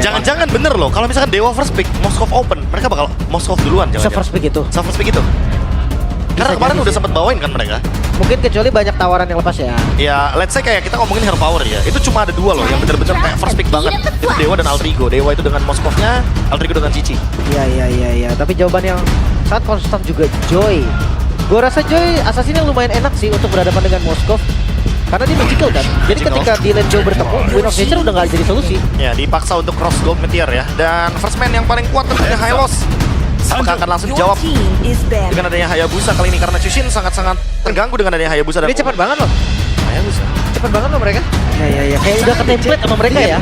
Jangan-jangan bener loh, kalau misalkan Dewa first pick, Moskov open, mereka bakal Moskov duluan jangan-jangan. First pick itu. First pick itu. Karena kemarin jadi udah sih. sempet bawain kan mereka. Mungkin kecuali banyak tawaran yang lepas ya. Ya, let's say kayak kita ngomongin Hero Power ya. Itu cuma ada dua loh yang bener-bener kayak first pick banget. Itu Dewa dan Aldrigo. Dewa itu dengan Moskovnya, Aldrigo dengan Cici. Iya. Tapi jawaban yang sangat konstan juga Joy. Gue rasa Joy assassin yang lumayan enak sih untuk berhadapan dengan Moskov. Karena dia magical kan. Jadi Magical. ketika di lane Joy bertemu, Wind of Nature udah gak jadi solusi. Ya, dipaksa untuk cross gold meteor ya. Dan first man yang paling kuat tentunya Hylos. Apakah akan langsung jawab dengan adanya Hayabusa kali ini? Karena Chushin sangat-sangat terganggu dengan adanya Hayabusa. Dan Ini cepat banget loh. Hayabusa. Cepat banget loh mereka. Iya. Kayak udah ke-template sama mereka ya.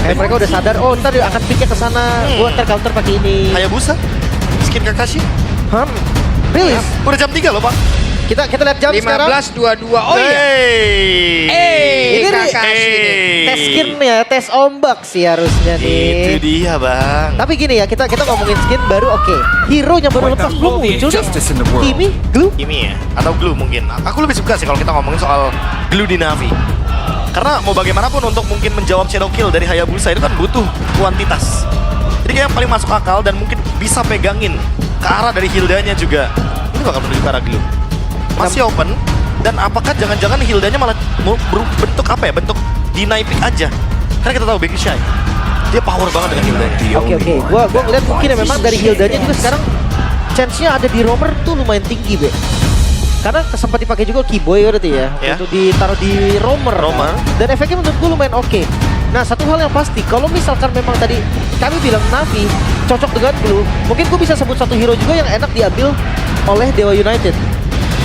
Kayak mereka udah sadar, oh ntar dia akan picknya ke sana. Gua ntar counter pakai ini. Hayabusa? Skin Kakashi? Really? Udah jam 3 loh, Pak. Kita lihat jam sekarang. 15.22. Oh iya. Ini Kakashi. tes skin ya, tes ombak sih harusnya Itu nih. dia, Bang. Tapi gini ya, kita ngomongin skin baru oke. Hero-nya baru lepas belum muncul nih. Kimi, Glue. Kimi ya? Atau Glue mungkin. Aku lebih suka sih kalau kita ngomongin soal Glue di Navi. Karena mau bagaimanapun untuk mungkin menjawab shadow kill dari Hayabusa itu kan butuh kuantitas. Jadi kayak yang paling masuk akal dan mungkin bisa pegangin ke arah dari Hildanya juga. Ini bakal menuju ke arah Glue. Masih open. Dan apakah jangan-jangan Hildanya malah mau bentuk apa ya? Bentuk deny pick aja. Karena kita tahu Becky Shy, dia power banget dengan Hildanya. Oke. Gua ngeliat mungkin ya memang dari Hildanya juga sekarang chance-nya ada di roamer tuh lumayan tinggi, Be. Karena sempat dipakai juga Keyboy berarti ya, Ya. untuk ditaruh di roamer. Roamer. Dan efeknya menurut gue lumayan oke. Nah, satu hal yang pasti, kalau misalkan memang tadi kami bilang Navi cocok dengan Blue, mungkin gue bisa sebut satu hero juga yang enak diambil oleh Dewa United.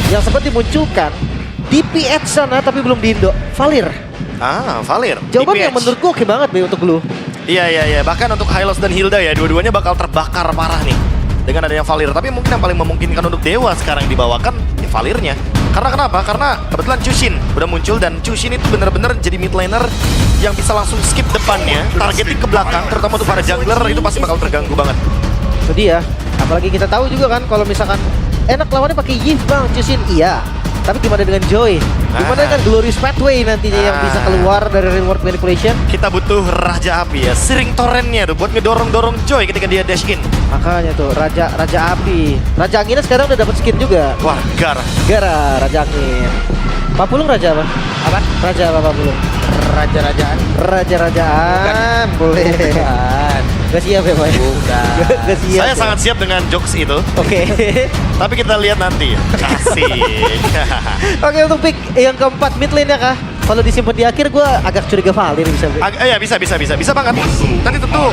Yang sempat dimunculkan di PH sana tapi belum di Indo. Valir. Valir. Jawaban yang DPH. menurut gue oke banget, Be, untuk Blue. Iya. Bahkan untuk Hylos dan Hilda ya, dua-duanya bakal terbakar parah nih dengan adanya Valir. Tapi mungkin yang paling memungkinkan untuk Dewa sekarang yang dibawakan ya Valirnya. Karena kenapa? Karena kebetulan Chushin udah muncul dan Chushin itu bener-bener jadi mid laner yang bisa langsung skip depannya, targeting ke belakang, terutama untuk para jungler itu pasti bakal terganggu banget. Itu dia. Apalagi kita tahu juga kan kalau misalkan enak lawannya pakai Yves, Bang, Chushin. Iya. Tapi gimana dengan Joy? Gimana dengan Glorious Pathway nantinya yang bisa keluar dari reward manipulation? Kita butuh Raja Api ya, sering torrentnya tuh buat ngedorong-dorong Joy ketika dia dash in. Makanya tuh Raja Api. Raja Anginnya sekarang udah dapat skin juga. Wah, Gar. Gara Raja Angin. Papulung Raja apa? Apa? Raja apa Papulung? Raja-rajaan. Raja-rajaan. Boleh. Bukan. Gak siap ya, Pak? Bukan. Gak siap. Saya ya? sangat siap dengan jokes itu, Oke. tapi kita lihat nanti. Kasih. Oke, untuk pick yang keempat mid lane ya kah? Kalau disimpan di akhir gue agak curiga Valir bisa. Iya bisa banget. Nanti tentu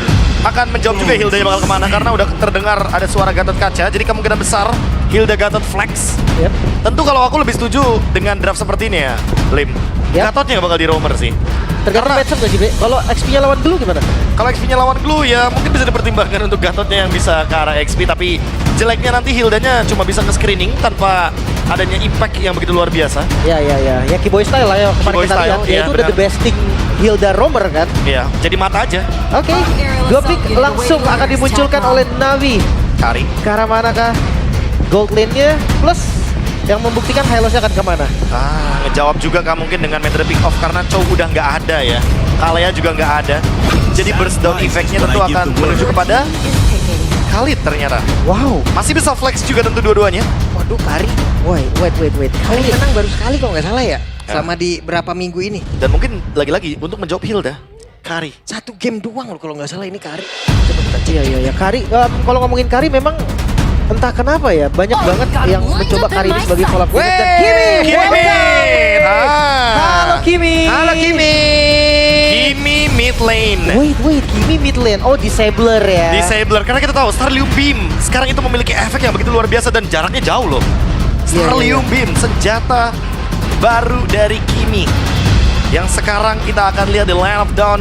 akan menjawab juga Hilda bakal kemana karena udah terdengar ada suara Gatot kaca. Jadi kemungkinan besar Hilda Gatot flex. Yep. Tentu kalau aku lebih setuju dengan draft seperti ini ya, Lim. Yap. Gatotnya nggak bakal di roamer sih. Tergantung matchup gak sih, Be? Kalau XP-nya lawan dulu gimana? Kalau XP-nya lawan Glue ya mungkin bisa dipertimbangkan untuk Gatotnya yang bisa ke arah XP, tapi jeleknya nanti Hildanya cuma bisa nge-screening tanpa adanya impact yang begitu luar biasa. Ya. Ya Keyboy style lah ya kemarin Keyboy kita style, lihat. iya, Itu udah benar. the besting Hilda Roamer kan? Iya, jadi mata aja. Oke, dua pick langsung akan dimunculkan oleh Navi. Kari. Ke arah mana kah? Gold lane-nya plus yang membuktikan Hylos-nya akan kemana? Ngejawab juga kah mungkin dengan metode pick off karena Chow udah nggak ada ya. Kalea juga nggak ada. Jadi burst down effect-nya tentu akan menuju kepada Khalid ternyata. Wow. Masih bisa flex juga tentu dua-duanya. Waduh, Kari. Wait. Kali menang baru sekali kalau nggak salah ya. Selama di berapa minggu ini. Dan mungkin lagi-lagi untuk menjawab Hilda, Kari. Satu game doang loh kalau nggak salah ini Kari. Coba kita cek. Iya. Kari, kalau ngomongin Kari memang entah kenapa ya banyak banget yang mencoba Kari ini sebagai collab unit dan Kimi. Kimi. Halo Kimi. Halo Kimi. Kimi mid lane. Wait, Kimi mid lane. Oh, Disabler ya. Disabler karena kita tahu Starlium Beam sekarang itu memiliki efek yang begitu luar biasa dan jaraknya jauh loh. Starlium Beam senjata baru dari Kimi yang sekarang kita akan lihat di Land of Dawn.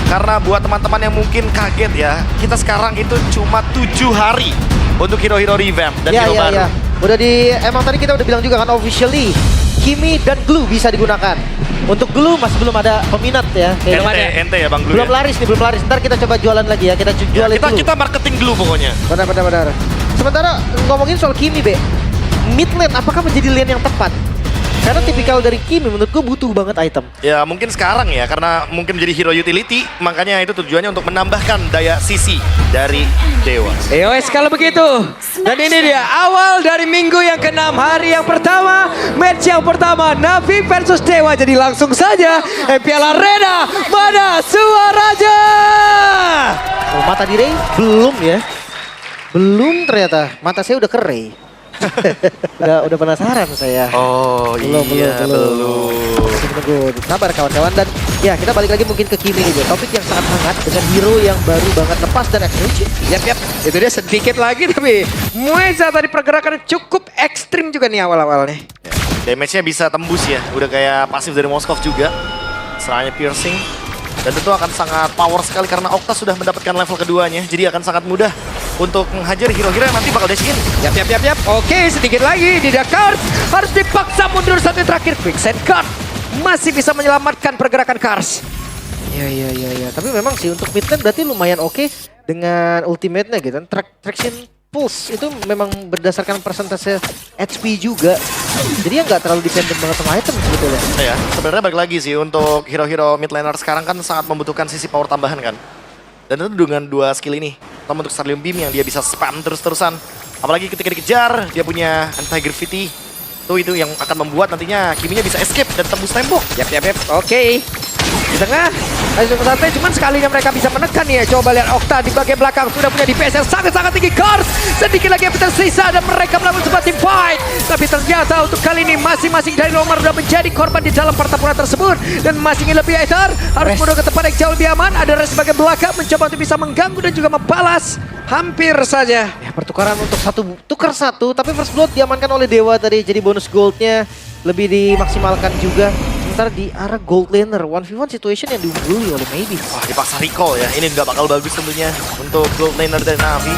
Karena buat teman-teman yang mungkin kaget ya, kita sekarang itu cuma 7 hari untuk hero-hero revamp dan hero baru. Iya. Udah emang tadi kita udah bilang juga kan officially Kimi dan Glue bisa digunakan. Untuk Glue masih belum ada peminat ya. Ente ya Bang Glue Belum ya? laris. Ntar kita coba jualan lagi ya. Kita jualin Glue. Kita marketing Glue pokoknya. Benar. Sementara ngomongin soal Kimi, Be. Mid lane apakah menjadi lane yang tepat? Karena tipikal dari Kimi menurut gue butuh banget item. Ya mungkin sekarang ya, karena mungkin menjadi hero utility, makanya itu tujuannya untuk menambahkan daya sisi dari Dewa. EOS kalau begitu. Dan ini dia awal dari minggu yang ke-6, hari yang pertama, match yang pertama Navi versus Dewa. Jadi langsung saja MPL Arena, mana suaranya? Oh, mata di Ray belum ya. Belum ternyata. Mata saya udah ke Ray. udah penasaran saya. Oh belum. Masih menunggu. Sabar kawan-kawan, dan ya kita balik lagi mungkin ke Kimi juga. Topik yang sangat hangat dengan hero yang baru banget lepas dan execution. Yap, itu dia sedikit lagi tapi Mueza tadi pergerakannya cukup ekstrim juga nih awal-awalnya. Damage-nya bisa tembus ya, udah kayak pasif dari Moskov juga. Serangannya piercing. Dan tentu akan sangat power sekali karena Okta sudah mendapatkan level keduanya. Jadi akan sangat mudah untuk menghajar hero-hero yang nanti bakal dash in. Yap. Oke, sedikit lagi di Dakar harus dipaksa mundur satu terakhir. Quicksand Card masih bisa menyelamatkan pergerakan Kars. Ya. Tapi memang sih untuk mid lane berarti lumayan oke dengan ultimate-nya gitu. Traction Pulse itu memang berdasarkan persentase HP juga. Jadi ya nggak terlalu dependent banget sama item sebetulnya. Ya, sebenarnya balik lagi sih untuk hero-hero mid laner sekarang kan sangat membutuhkan sisi power tambahan kan. Dan itu dengan dua skill ini, terutama untuk Sterlium Beam yang dia bisa spam terus-terusan. Apalagi ketika dikejar, dia punya anti-gravity. Itu yang akan membuat nantinya Kiminya bisa escape dan tembus tembok. Yap. Oke. Di tengah, Aziz santai, cuman sekalinya mereka bisa menekan ya. Coba lihat Okta di bagian belakang sudah punya DPS yang sangat-sangat tinggi. Kars sedikit lagi yang tersisa dan mereka melakukan sebuah team fight. Tapi ternyata untuk kali ini masing-masing dari Lomar sudah menjadi korban di dalam pertempuran tersebut. Dan masih ingin lebih Aether harus mundur ke tempat yang jauh lebih aman. Ada Res sebagai belakang mencoba untuk bisa mengganggu dan juga membalas. Hampir saja. Ya, pertukaran untuk tukar satu, tapi first blood diamankan oleh Dewa tadi. Jadi bonus goldnya lebih dimaksimalkan juga. Sementara di arah gold laner, 1v1 situation yang diungguli oleh Mavis. Wah, dipaksa recall ya. Ini nggak bakal bagus tentunya untuk gold laner dari Navi.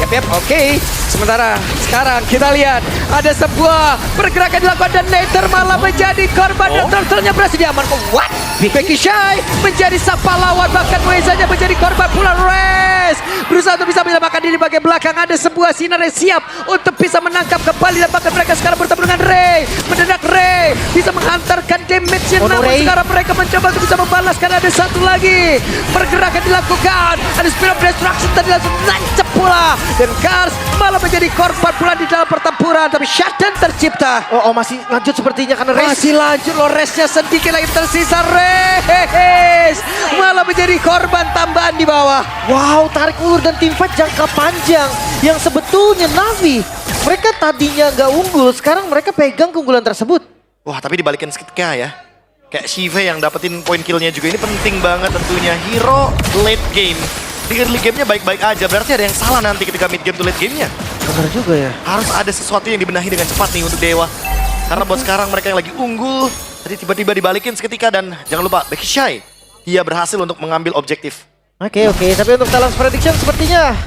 Yap, oke. Sementara sekarang kita lihat ada sebuah pergerakan dilakukan dan Nether malah menjadi korban dan turtle-nya berhasil diamankan. What? Becky Shy menjadi sapa lawan, bahkan Muezanya menjadi korban pula. Res berusaha untuk bisa menyelamatkan diri bagian belakang. Ada sebuah sinar yang siap untuk bisa menangkap kembali dan bahkan mereka sekarang bertemu dengan Ray. Mendadak Ray bisa menghantarkan damage yang namun sekarang mereka mencoba untuk bisa membalaskan. Ada satu lagi pergerakan dilakukan. Ada Spirit of Destruction tadi langsung nancep pula. Dan Kars malah menjadi korban pula di dalam pertempuran. Tapi shutdown tercipta. Oh, masih lanjut sepertinya karena Res. Masih lanjut loh, resnya sedikit lagi tersisa. Res malah menjadi korban tambahan di bawah. Wow, tarik ulur dan teamfight jangka panjang. Yang sebetulnya Navi, mereka tadinya nggak unggul, sekarang mereka pegang keunggulan tersebut. Wah, tapi dibalikin seketika ya. Kayak Shive yang dapetin poin killnya juga ini penting banget tentunya. Hero late game. Di early game-nya baik-baik aja, berarti ada yang salah nanti ketika mid game to late game-nya. Benar juga ya. Harus ada sesuatu yang dibenahi dengan cepat nih untuk Dewa. Karena buat sekarang mereka yang lagi unggul, tadi tiba-tiba dibalikin seketika dan jangan lupa Becky Shy. Dia berhasil untuk mengambil objektif. Oke, tapi untuk Talents Prediction sepertinya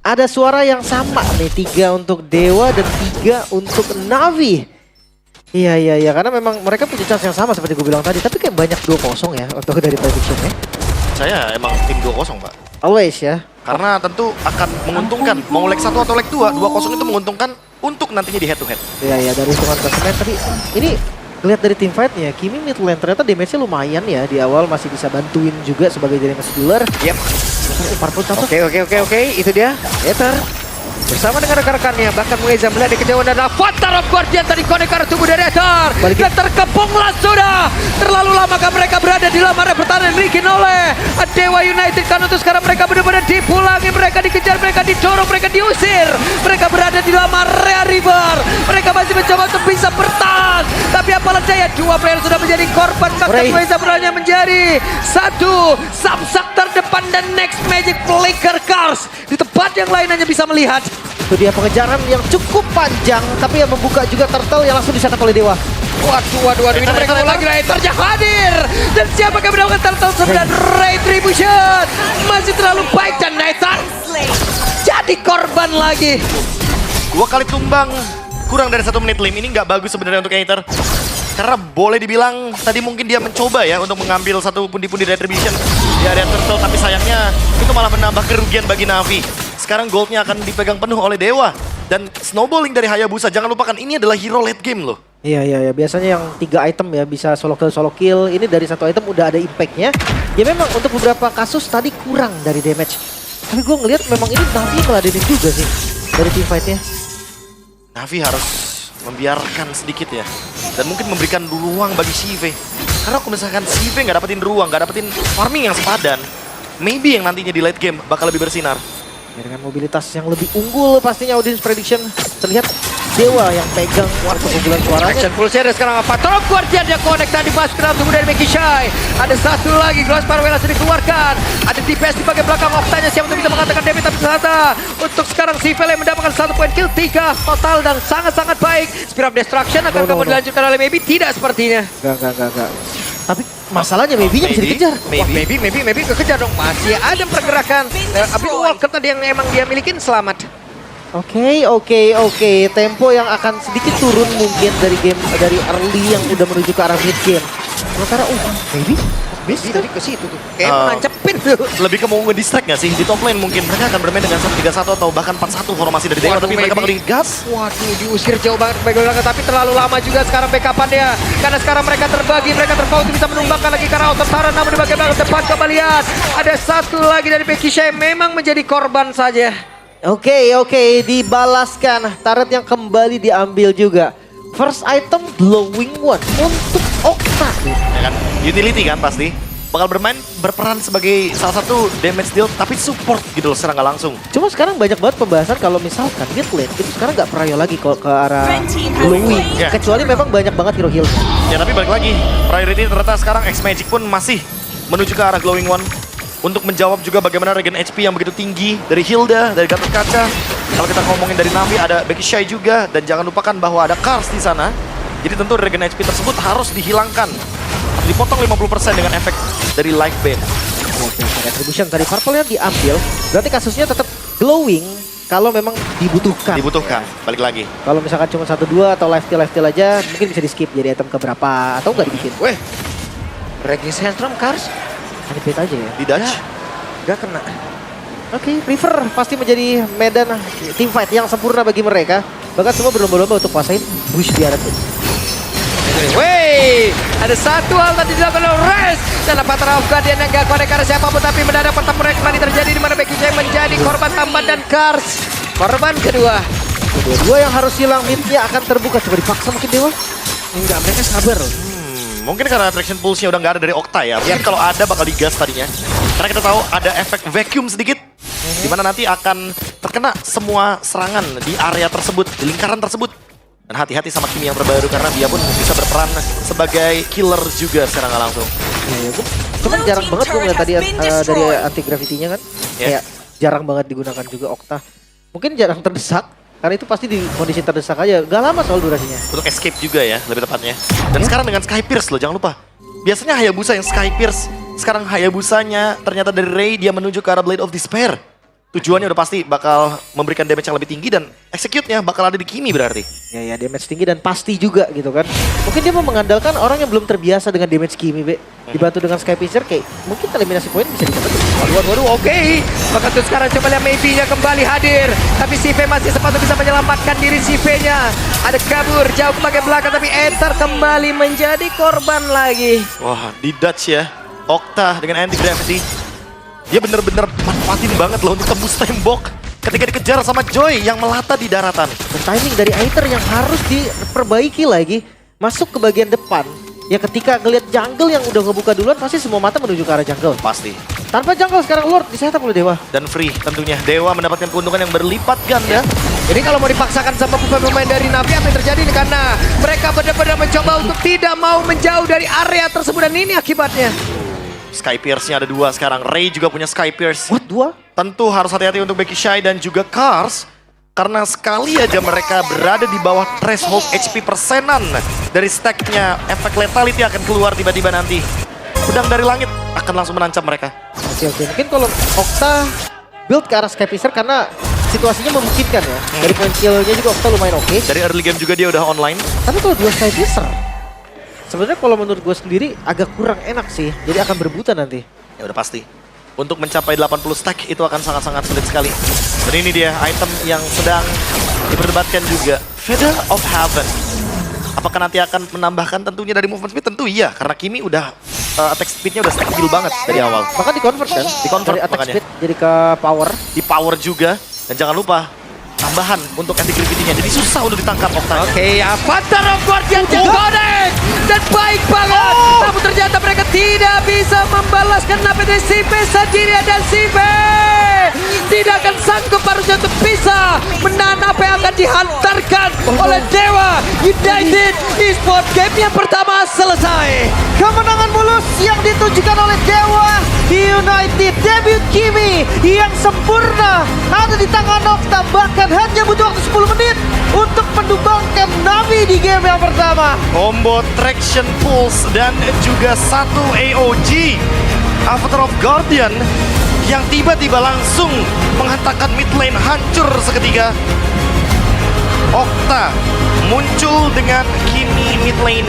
ada suara yang sama nih. 3 untuk Dewa dan 3 untuk Navi. Iya, karena memang mereka punya chance yang sama seperti gue bilang tadi. Tapi kayak banyak 2-0 ya untuk dari predictionnya. Saya emang tim 2-0 Pak. Always ya. Karena tentu akan menguntungkan. Mau leg 1 atau leg 2, 2-0 itu menguntungkan untuk nantinya di head to head. Iya, dari hitungan klasemen. Tapi ini lihat dari team fight-nya, Kimi mid lane ternyata damage-nya lumayan ya. Di awal masih bisa bantuin juga sebagai damage dealer. Yep. Oke, itu dia. Ether bersama dengan rekan-rekannya, bahkan Mueza melihat di kejauhan dan Avatar of Guardian tadi konek ke arah tubuh dari Ether. Dan terkepunglah sudah. Terlalu lamakah mereka berada di dalam area pertahanan dimiliki oleh Dewa United. Karena untuk sekarang mereka benar-benar dipulangi, mereka dikejar, mereka didorong, mereka diusir. Mereka berada di dalam area river. Mereka masih mencoba untuk bisa bertahan. Tapi apalah daya, 2 player sudah menjadi korban. Bahkan Mueza berani menjadi 1 samsak terdepan dan next magic flicker Kars. Di tempat yang lain hanya bisa melihat. Itu dia pengejaran yang cukup panjang, tapi yang membuka juga turtle yang langsung disetak oleh Dewa. Waduh, ini mereka mau lagi Raiternya hadir. Dan siapa yang mendapatkan turtle 9 retribution. Masih terlalu baik dan Nathan jadi korban lagi. 2 kali tumbang, kurang dari 1 menit lim. Ini nggak bagus sebenarnya untuk Aether. Karena boleh dibilang tadi mungkin dia mencoba ya untuk mengambil 1 pundi-pundi retribution di area turtle. Tapi sayangnya itu malah menambah kerugian bagi Navi. Sekarang goldnya akan dipegang penuh oleh Dewa. Dan snowballing dari Hayabusa, jangan lupakan ini adalah hero late game loh. Iya. Biasanya yang 3 item ya bisa solo kill. Ini dari 1 item udah ada impact-nya. Ya memang untuk beberapa kasus tadi kurang dari damage. Tapi gue ngelihat memang ini Navi ngeladenin juga sih dari team fight-nya. Navi harus membiarkan sedikit ya. Dan mungkin memberikan ruang bagi Sive. Karena kalau misalkan Sive nggak dapetin ruang, nggak dapetin farming yang sepadan, maybe yang nantinya di late game bakal lebih bersinar. Ya, dengan mobilitas yang lebih unggul pastinya audience prediction terlihat Dewa yang pegang keunggulan suaranya. Action full series sekarang apa? Tolong Guardian yang connect tadi pas ke dalam tubuh dari Becky Shy. Ada satu lagi Gloss Parwell langsung dikeluarkan. Ada DPS di bagian belakang Oktanya siapa untuk bisa mengatakan damage tapi ternyata untuk sekarang si Vele mendapatkan 1 poin kill 3 total dan sangat-sangat baik. Spear of Destruction akan kamu dilanjutkan oleh Maybe tidak sepertinya. Enggak. Tapi masalahnya maybe-nya bisa dikejar. Maybe kekejar dong. Masih ada pergerakan. Tapi Walker tadi yang emang dia milikin selamat. Oke. Tempo yang akan sedikit turun mungkin dari early yang udah menuju ke arah mid game. Sementara maybe Tadi ke situ tuh. Kayak menancepin tuh. Lebih ke mau nge-distract nggak sih? Di top lane mungkin mereka akan bermain dengan 1-3-1 atau bahkan 4-1 formasi dari Dewa. Waduh, Tapi mereka bakal maybe. digas. Waduh, diusir jauh banget background tapi terlalu lama juga sekarang backup-annya. Karena sekarang mereka terbagi, mereka terpaut bisa menumbangkan lagi karena outer Tara. Namun di bagian belakang depan coba lihat. Ada satu lagi dari Becky Shay memang menjadi korban saja. Oke, dibalaskan. Turret yang kembali diambil juga. First item glowing one untuk Okta. Ya kan? Utility kan pasti. Bakal berperan sebagai salah satu damage deal tapi support gitu loh secara nggak langsung. Cuma sekarang banyak banget pembahasan kalau misalkan mid lane itu sekarang nggak prio lagi kalau ke arah glowing. Ya. Kecuali memang banyak banget hero heal. Ya tapi balik lagi, priority ternyata sekarang X-Magic pun masih menuju ke arah glowing one. Untuk menjawab juga bagaimana regen HP yang begitu tinggi dari Hilda, dari Gatot Kaca. Kalau kita ngomongin dari Navi ada Becky Shy juga. Dan jangan lupakan bahwa ada Kars di sana. Jadi tentu regen HP tersebut harus dihilangkan. Dipotong 50% dengan efek dari life band. Oke, retribution tadi purple-nya diambil. Berarti kasusnya tetap glowing kalau memang dibutuhkan. Dibutuhkan, balik lagi. Kalau misalkan cuma 1-2 atau lifesteal aja mungkin bisa di skip jadi item keberapa atau nggak dibikin. Weh, Raging Sandstrom Kars Unipate aja ya. Di Dutch. gak kena. Oke, River pasti menjadi medan team fight yang sempurna bagi mereka. Bahkan semua berlomba-lomba untuk kuasain bush di arah itu. Wey, ada satu hal tadi dilakukan oleh Rez dan Avatar of Guardian yang gak connect karena siapapun tapi mendadak pertempuran kembali terjadi di mana Becky Shay menjadi korban tambahan dan Kars korban kedua. Dua yang harus hilang midnya akan terbuka. Coba dipaksa mungkin Dewa. Enggak, mereka sabar. Mungkin karena attraction pulse-nya udah nggak ada dari Okta ya. Mungkin kalau ada bakal digas tadinya. Karena kita tahu ada efek vacuum sedikit. Dimana nanti akan terkena semua serangan di area tersebut, di lingkaran tersebut. Dan hati-hati sama Kimi yang terbaru karena dia pun bisa berperan sebagai killer juga secara nggak langsung. Ya, cuman jarang banget gue ngeliat tadi dari anti-gravity-nya kan. Kayak jarang banget digunakan juga Okta. Mungkin jarang terdesak. Karena itu pasti di kondisi terdesak aja. Gak lama soal durasinya. Untuk escape juga ya, lebih tepatnya. Dan sekarang dengan Sky Pierce loh, jangan lupa. Biasanya Hayabusa yang Sky Pierce. Sekarang Hayabusanya ternyata dari Ray dia menuju ke arah Blade of Despair. Tujuannya udah pasti bakal memberikan damage yang lebih tinggi dan execute-nya bakal ada di Kimi berarti. Ya damage tinggi dan pasti juga gitu kan. Mungkin dia mau mengandalkan orang yang belum terbiasa dengan damage Kimi, Be. Dibantu dengan Sky Piercer kayak mungkin eliminasi poin bisa didapat. Waduh, oke. Maka tuh sekarang coba lihat Maybe-nya kembali hadir. Tapi Sive masih sempat bisa menyelamatkan diri Sive-nya. Ada kabur jauh ke bagian belakang tapi Ether kembali menjadi korban lagi. Wah, di Dutch ya. Okta dengan anti-gravity. Dia bener-bener manfaatin banget loh untuk tembus tembok. Ketika dikejar sama Joy yang melata di daratan. Dan timing dari Aether yang harus diperbaiki lagi. Masuk ke bagian depan. Ya ketika ngelihat jungle yang udah ngebuka duluan pasti semua mata menuju ke arah jungle. Pasti. Tanpa jungle sekarang Lord disetup oleh Dewa. Dan free tentunya. Dewa mendapatkan keuntungan yang berlipat ganda. Jadi kalau mau dipaksakan sama pemain dari Navi apa yang terjadi nih? Karena mereka benar-benar mencoba untuk tidak mau menjauh dari area tersebut dan ini akibatnya. Sky Pierce-nya ada 2 sekarang. Ray juga punya Sky Pierce. What? 2? Tentu harus hati-hati untuk Becky Shy dan juga Kars. Karena sekali aja mereka berada di bawah threshold HP persenan dari stacknya, efek lethality akan keluar tiba-tiba nanti. Pedang dari langit akan langsung menancap mereka. Oke. Mungkin kalau Okta build ke arah Sky Piercer karena situasinya memungkinkan ya. Dari point kill-nya juga Okta lumayan oke. Dari early game juga dia udah online. Tapi kalau 2 Sky Piercer, sebenarnya kalau menurut gue sendiri agak kurang enak sih. Jadi akan berebutan nanti. Ya udah pasti. Untuk mencapai 80 stack itu akan sangat-sangat sulit sekali. Dan ini dia item yang sedang diperdebatkan juga. Feather of Heaven. Apakah nanti akan menambahkan tentunya dari movement speed? Tentu iya, karena Kimi udah attack speednya udah stabil banget dari awal. Bahkan di-convert kan? Di-convert Dari attack makanya. speed jadi ke power. Di power juga, dan jangan lupa tambahan untuk anti-gravity-nya. Jadi susah untuk ditangkap Octa. Oke, Avatar of Guardian connect dan baik banget. Namun ternyata mereka tidak bisa membalaskan Navi dari Sipe sendirian dan Sipe tidak akan sanggup harusnya untuk bisa menahan apa yang akan dihantarkan oleh Dewa United. Esport game yang pertama selesai. Kemenangan mulus yang ditujukan oleh Dewa United. Debut Kimi yang sempurna ada di tangan Octa, bahkan hanya butuh waktu 10 menit untuk menumbangkan Navi di game yang pertama. Combo Traction Pulse dan juga satu AOG Avatar of Guardian yang tiba-tiba langsung menghantarkan mid lane hancur seketika. Octa muncul dengan Kimi mid lane